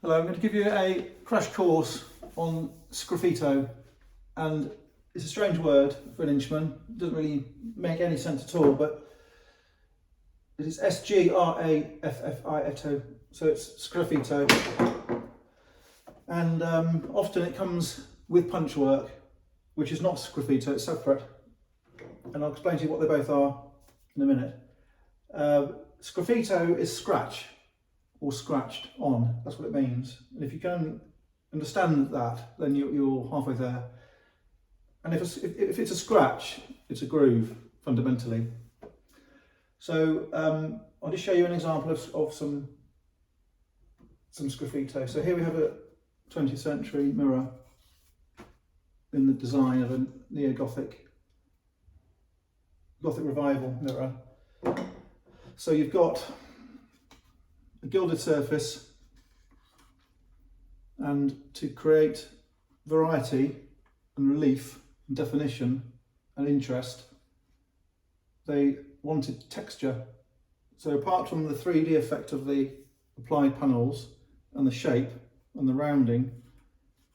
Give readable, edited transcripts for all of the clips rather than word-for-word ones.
Hello, I'm going to give you a crash course on Scraffito, and it's a strange word for an inchman. It doesn't really make any sense at all, but it is Sgraffito, so it's Scraffito, and often it comes with punchwork, which is not Scraffito, it's separate, and I'll explain to you what they both are in a minute. Scraffito is scratch, or scratched on, that's what it means. And if you can understand that, then you're halfway there. And if it's a scratch, it's a groove, fundamentally. So I'll just show you an example of some Scraffito. So here we have a 20th century mirror in the design of a neo-Gothic revival mirror. So you've got a gilded surface, and to create variety and relief and definition and interest, they wanted texture. So apart from the 3D effect of the applied panels and the shape and the rounding,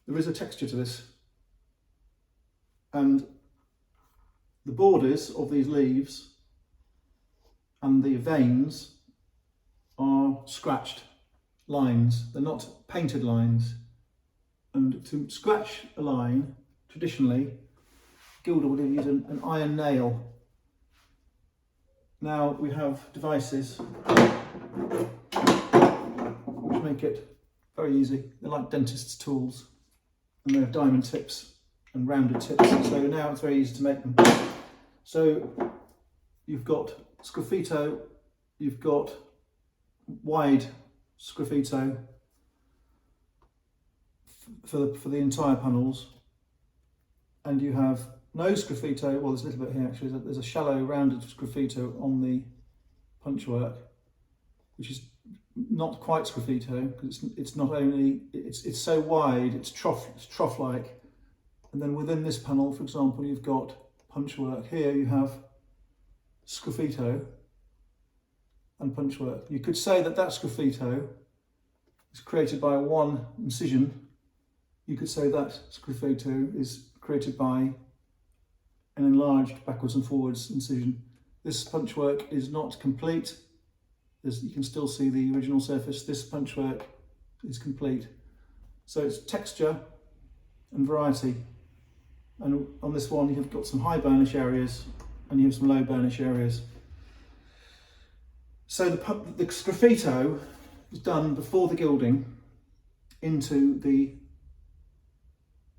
there is a texture to this. And the borders of these leaves and the veins are scratched lines, they're not painted lines. And to scratch a line, traditionally, gilder would have used an iron nail. Now we have devices which make it very easy. They're like dentist's tools, and they have diamond tips and rounded tips, so now it's very easy to make them. So you've got Scraffito, you've got wide Scraffito for the entire panels, and you have no Scraffito. Well, there's a little bit here actually. There's a shallow rounded Scraffito on the punchwork, which is not quite Scraffito because it's not only it's so wide, it's trough like, and then within this panel, for example, you've got punchwork. Here you have Scraffito and punchwork. You could say that Scraffito is created by one incision. You could say that Scraffito is created by an enlarged backwards and forwards incision. This punchwork is not complete. You can still see the original surface. This punchwork is complete. So it's texture and variety. And on this one, you've got some high burnish areas and you have some low burnish areas. So the Scraffito is done before the gilding into the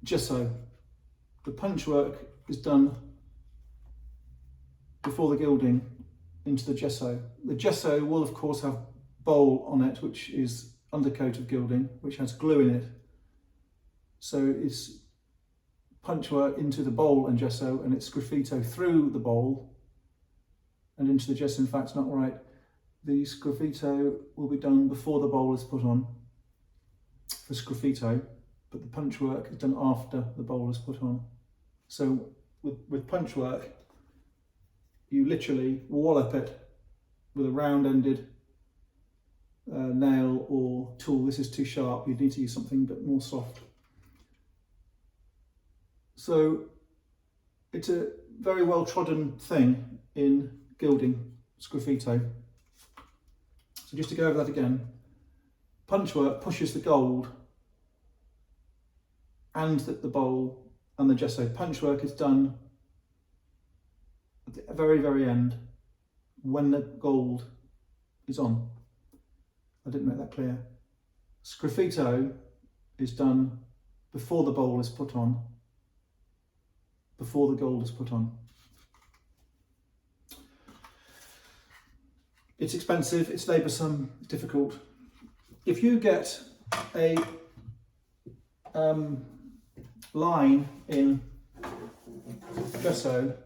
gesso. The punchwork is done before the gilding into the gesso. The gesso will of course have bowl on it, which is undercoat of gilding, which has glue in it. So it's punchwork into the bowl and gesso, and it's Scraffito through the bowl and into the gesso. In fact, it's not right. The Scraffito will be done before the bowl is put on for Scraffito, but the punchwork is done after the bowl is put on. So with punchwork, you literally wallop it with a round-ended nail or tool. This is too sharp, you need to use something a bit more soft. So it's a very well trodden thing in gilding, Scraffito. So just to go over that again, punchwork pushes the gold and the bowl and the gesso. Punchwork is done at the very, very end when the gold is on. I didn't make that clear. Scraffito is done before the bowl is put on, before the gold is put on. It's expensive, it's laboursome, it's difficult. If you get a line in gesso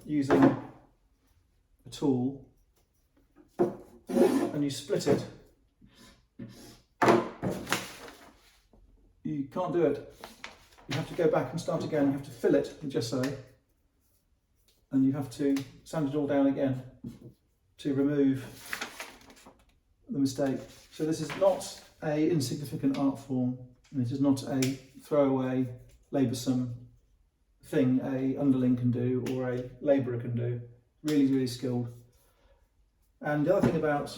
using a tool and you split it, you can't do it. You have to go back and start again. You have to fill it with gesso, and you have to sand it all down again to remove the mistake. So this is not a insignificant art form, and it is not a throwaway, laboursome thing a underling can do or a labourer can do. Really, really skilled. And the other thing about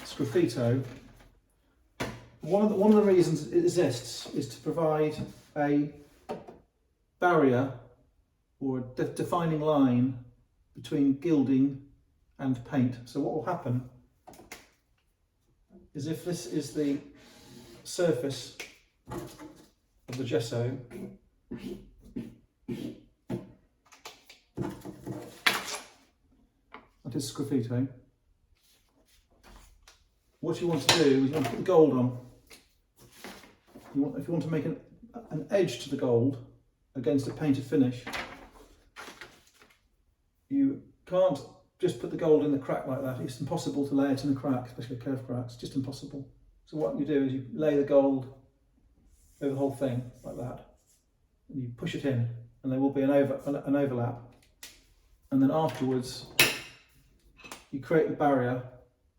Scraffito, one of the reasons it exists is to provide a barrier or a defining line between gilding and paint. So what will happen is, if this is the surface of the gesso, that is Scraffito. What you want to do is you want to put the gold on. If you want to make an edge to the gold against a painted finish, you can't just put the gold in the crack like that. It's impossible to lay it in the crack, especially curved cracks, just impossible. So what you do is you lay the gold over the whole thing like that, and you push it in, and there will be an overlap, and then afterwards you create the barrier,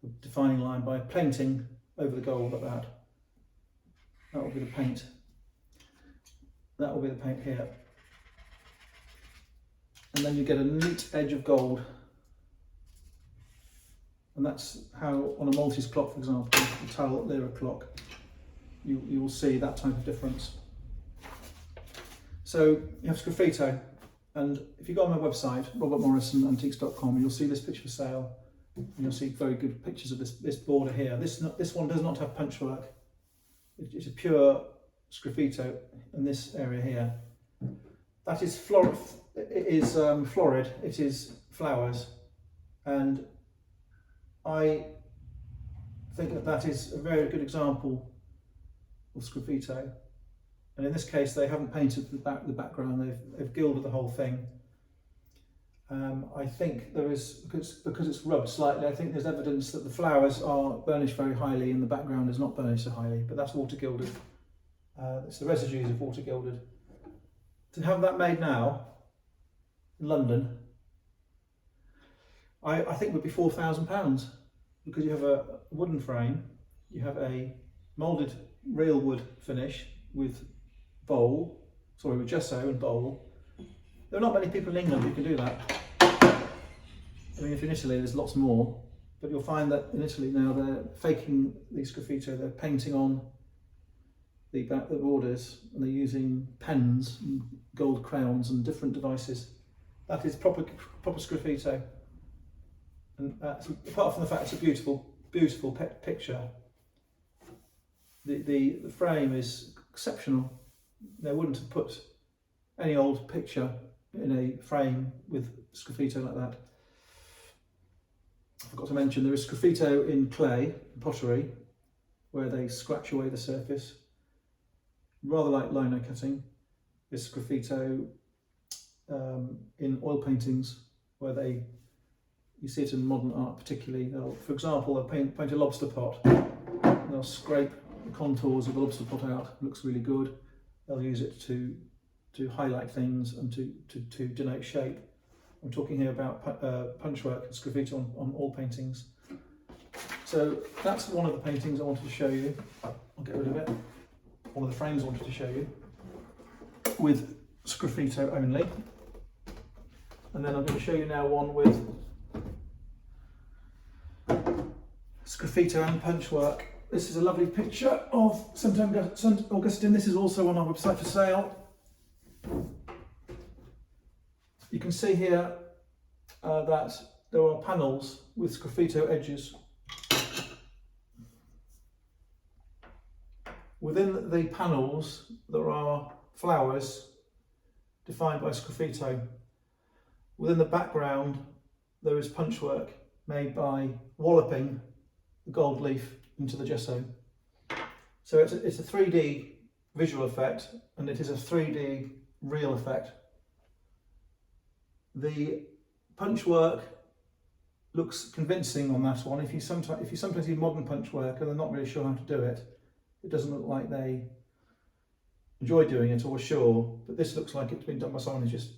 the defining line, by painting over the gold like that. That will be the paint. That will be the paint here. And then you get a neat edge of gold. And that's how, on a Maltese clock, for example, the Tal Lira clock, you will see that type of difference. So you have Scraffito, and if you go on my website, robertmorrisonantiques.com, you'll see this picture for sale. And you'll see very good pictures of this border here. This one does not have punchwork. It's a pure Scraffito in this area here. That is florid. It is flowers, and I think that is a very good example of Scraffito. And in this case, they haven't painted the background. They've gilded the whole thing. I think there is, because it's rubbed slightly, I think there's evidence that the flowers are burnished very highly and the background is not burnished so highly, but that's water gilded. It's the residues of water gilded. To have that made now in London, I think would be £4,000, because you have a wooden frame, you have a moulded real wood finish with gesso and bowl. There are not many people in England who can do that. I mean, if in Italy there's lots more, but you'll find that in Italy now they're faking the Scraffito, they're painting on the borders, and they're using pens and gold crowns and different devices. That is proper Scraffito. And apart from the fact it's a beautiful picture, the frame is exceptional. They wouldn't have put any old picture in a frame with Scraffito like that. I forgot to mention there is Scraffito in clay, pottery, where they scratch away the surface, rather like lino cutting. There's Scraffito in oil paintings, where you see it in modern art particularly. For example, they'll paint a lobster pot, and they'll scrape the contours of the lobster pot out. It looks really good. They'll use it to highlight things and to denote shape. I'm talking here about punchwork and Scraffito on all paintings. So that's one of the paintings I wanted to show you. I'll get rid of it. One of the frames I wanted to show you with Scraffito only. And then I'm going to show you now one with Scraffito and Punchwork. This is a lovely picture of St Augustine. This is also on our website for sale. You can see here that there are panels with Scraffito edges. Within the panels there are flowers defined by Scraffito. Within the background there is punchwork made by walloping the gold leaf into the gesso. So it's a 3D visual effect, and it is a 3D real effect. The punchwork looks convincing on that one. If you sometimes see modern punchwork and they're not really sure how to do it, it doesn't look like they enjoy doing it or were sure, but this looks like it's been done by someone who's just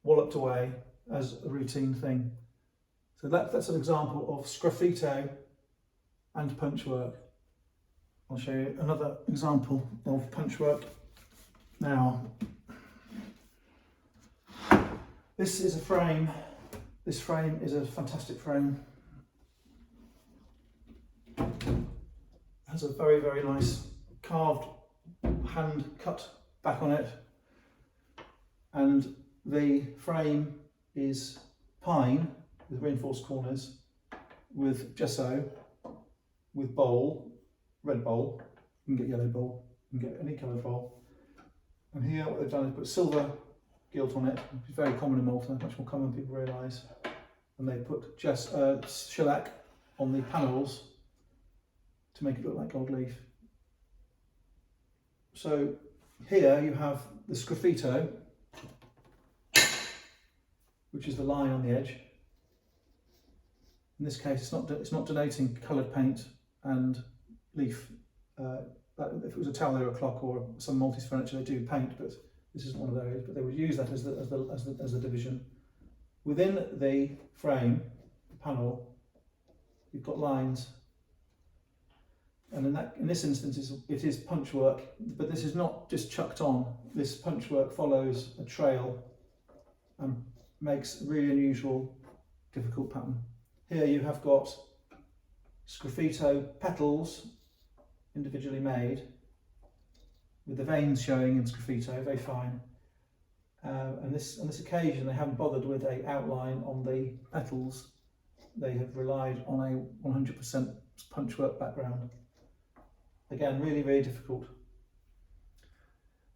walloped away as a routine thing. So that's an example of Scraffito and Punchwork. I'll show you another example of Punchwork now. This is a frame. This frame is a fantastic frame. It has a very, very nice carved hand cut back on it, and the frame is pine with reinforced corners, with gesso, with bowl, red bowl. You can get yellow bowl, you can get any coloured bowl. And here what they've done is put silver gilt on it, which is very common in Malta, much more common than people realise. And they put shellac on the panels to make it look like gold leaf. So here you have the Scraffito, which is the line on the edge. In this case, it's not denoting coloured paint and leaf. If it was a towel or a clock or some Maltese furniture, they do paint, but this isn't one of those. But they would use that as the division. Within the frame, the panel, you've got lines. And in this instance, it is punchwork, but this is not just chucked on. This punchwork follows a trail and makes a really unusual, difficult pattern. Here you have got Scraffito petals, individually made, with the veins showing in Scraffito, very fine. And on this occasion, they haven't bothered with an outline on the petals. They have relied on a 100% punchwork background. Again, really, really difficult.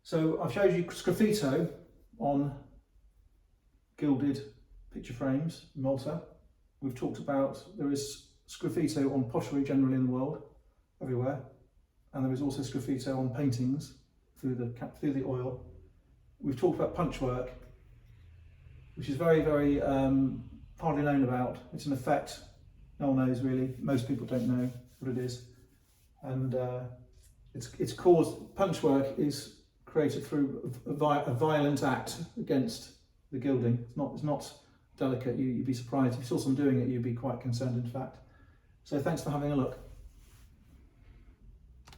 So I've showed you Scraffito on gilded picture frames in Malta. We've talked about there is Scraffito on pottery generally in the world, everywhere, and there is also Scraffito on paintings through the oil. We've talked about punchwork, which is very, very hardly known about. It's an effect no one knows really. Most people don't know what it is. And it's caused, punchwork is created through a violent act against the gilding. It's not delicate. You'd be surprised. If you saw someone doing it, you'd be quite concerned, in fact. So thanks for having a look.